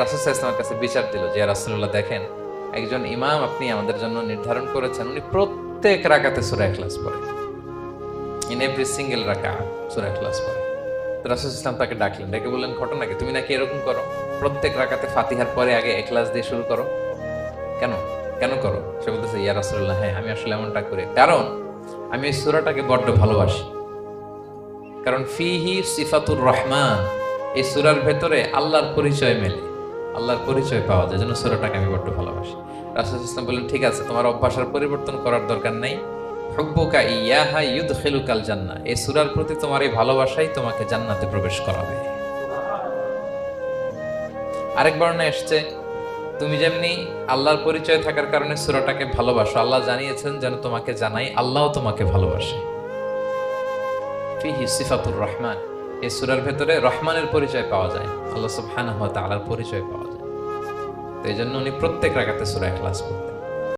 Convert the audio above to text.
রাসূল সাল্লাল্লাহু আলাইহি ওয়াসাল্লামের কাছে বিচার দিল যে, ইয়া রাসূলুল্লাহ দেখেন, একজন ইমাম আপনি আমাদের জন্য নির্ধারণ করেছেন, উনি প্রত্যেক রাকাতে সূরা ইখলাস পড়ে। ইন এভরি সিঙ্গেল রাকাত সূরা ইখলাস পড়ে। তো রাসূল সাল্লাল্লাহু আলাইহি ওয়াসাল্লাম তাকে ডাকলেন, ডেকে বললেন, ঘটনা কি? তুমি নাকি এরকম করো? প্রত্যেক রাকাতে ফাতিহার পরে আগে ইখলাস দিয়ে শুরু করো। কেন? কেন করো? সে বলতেছে, ইয়া রাসূলুল্লাহ, হ্যাঁ আমি আসলে এমনটা করি। কারণ আমি এই সূরাটাকে বড্ড ভালোবাসি। কারণ ফিহি সিফাতুর রহমান, এই সূরার ভেতরে আল্লাহর পরিচয় মেলে, আল্লাহর পরিচয় পাওয়া যায়, যেন সূরাটাকে আমি বড্ড ভালোবাসি। রাসূল সাল্লাল্লাহু আলাইহি ওয়াসাল্লাম বললেন, ঠিক আছে, তোমার অভ্যাসের পরিবর্তন করার দরকার নাই। হুব্বুকা ইয়াহা ইউদখিলুকাল জান্নাহ, এই সূরার প্রতি তোমার এই ভালোবাসাই তোমাকে জান্নাতে প্রবেশ করাবে। আরেক বর্ণনায় এসেছে, তুমি যেমনি আল্লাহর পরিচয় থাকার কারণে সূরাটাকে ভালোবাসো, আল্লাহ জানিয়েছেন যেন তোমাকে জানাই আল্লাহও তোমাকে ভালোবাসে। ফিহি সিফাতুর রহমান, এই সূরার ভেতরে রহমানের পরিচয় পাওয়া যায়, আল্লাহ সুবহানাহু ওয়া তাআলার পরিচয় পাওয়া যায়। তো এই জন্য উনি প্রত্যেক রাকাতে সূরা ইখলাস পড়তেন।